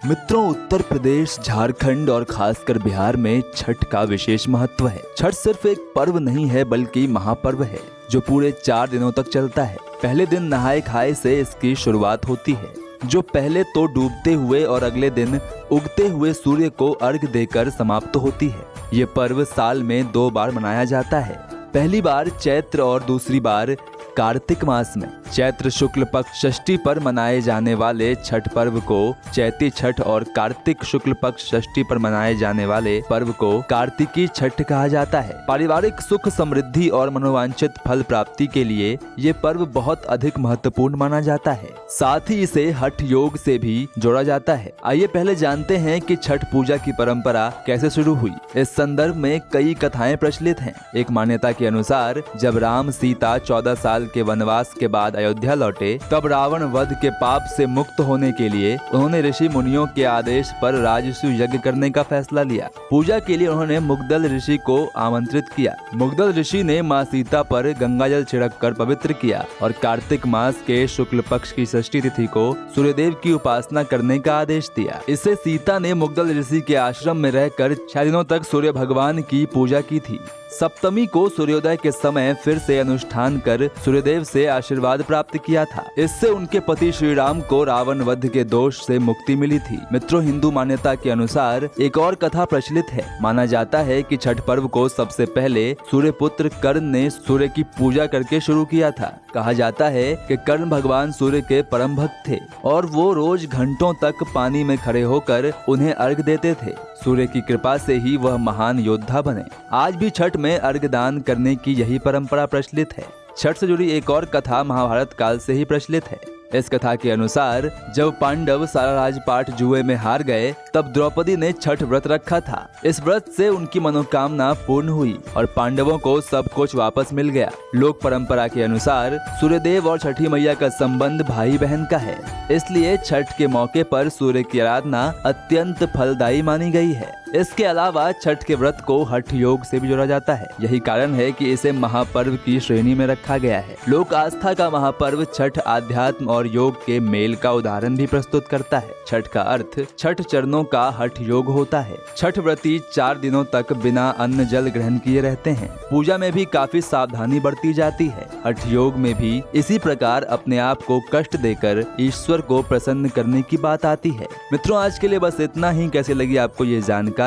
मित्रों, उत्तर प्रदेश, झारखंड और खासकर बिहार में छठ का विशेष महत्व है। छठ सिर्फ एक पर्व नहीं है बल्कि महापर्व है जो पूरे 4 दिनों तक चलता है। पहले दिन नहाए खाए से इसकी शुरुआत होती है, जो पहले तो डूबते हुए और अगले दिन उगते हुए सूर्य को अर्घ देकर समाप्त होती है। ये पर्व साल में 2 बार मनाया जाता है। पहली बार चैत्र और दूसरी बार कार्तिक मास में। चैत्र शुक्ल पक्ष षष्ठी पर मनाए जाने वाले छठ पर्व को चैती छठ और कार्तिक शुक्ल पक्ष षष्ठी पर मनाए जाने वाले पर्व को कार्तिकी छठ कहा जाता है। पारिवारिक सुख, समृद्धि और मनोवांछित फल प्राप्ति के लिए ये पर्व बहुत अधिक महत्वपूर्ण माना जाता है। साथ ही इसे हठ योग से भी जोड़ा जाता है। आइए पहले जानते हैं कि छठ पूजा की परंपरा कैसे शुरू हुई। इस संदर्भ में कई कथाएं प्रचलित हैं। एक मान्यता के अनुसार जब राम सीता 14 साल के वनवास के बाद अयोध्या लौटे, तब रावण वध के पाप से मुक्त होने के लिए उन्होंने ऋषि मुनियों के आदेश पर राजसूय यज्ञ करने का फैसला लिया। पूजा के लिए उन्होंने मुग्दल ऋषि को आमंत्रित किया। मुग्दल ऋषि ने मां सीता पर गंगाजल छिड़क कर पवित्र किया और कार्तिक मास के शुक्ल पक्ष की षष्ठी तिथि को सूर्यदेव की उपासना करने का आदेश दिया। इससे सीता ने मुग्दल ऋषि के आश्रम में रहकर 6 दिनों तक सूर्य भगवान की पूजा की थी। सप्तमी को सूर्योदय के समय फिर से अनुष्ठान कर सूर्यदेव से आशीर्वाद प्राप्त किया था। इससे उनके पति श्री राम को रावण वध के दोष से मुक्ति मिली थी। मित्रों, हिंदू मान्यता के अनुसार एक और कथा प्रचलित है। माना जाता है कि छठ पर्व को सबसे पहले सूर्यपुत्र कर्ण ने सूर्य की पूजा करके शुरू किया था। कहा जाता है कि कर्ण भगवान सूर्य के परम भक्त थे और वो रोज घंटों तक पानी में खड़े होकर उन्हें अर्घ देते थे। सूर्य की कृपा से ही वह महान योद्धा बने। आज भी छठ में अर्घदान करने की यही परंपरा प्रचलित है। छठ से जुड़ी एक और कथा महाभारत काल से ही प्रचलित है। इस कथा के अनुसार जब पांडव सारा राजपाट जुए में हार गए, तब द्रौपदी ने छठ व्रत रखा था। इस व्रत से उनकी मनोकामना पूर्ण हुई और पांडवों को सब कुछ वापस मिल गया। लोक परंपरा के अनुसार सूर्यदेव और छठी मैया का संबंध भाई बहन का है, इसलिए छठ के मौके पर सूर्य की आराधना अत्यंत फलदायी मानी गई है। इसके अलावा छठ के व्रत को हठ योग से भी जोड़ा जाता है। यही कारण है कि इसे महापर्व की श्रेणी में रखा गया है। लोक आस्था का महापर्व छठ आध्यात्म और योग के मेल का उदाहरण भी प्रस्तुत करता है। छठ का अर्थ 6 चरणों का हठ योग होता है। छठ व्रती 4 दिनों तक बिना अन्न जल ग्रहण किए रहते हैं। पूजा में भी काफी सावधानी बरती जाती है। हठ योग में भी इसी प्रकार अपने आप को कष्ट देकर ईश्वर को प्रसन्न करने की बात आती है। मित्रों, आज के लिए बस इतना ही। कैसे लगी आपको ये जानकारी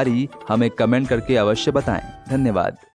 हमें कमेंट करके अवश्य बताएं। धन्यवाद।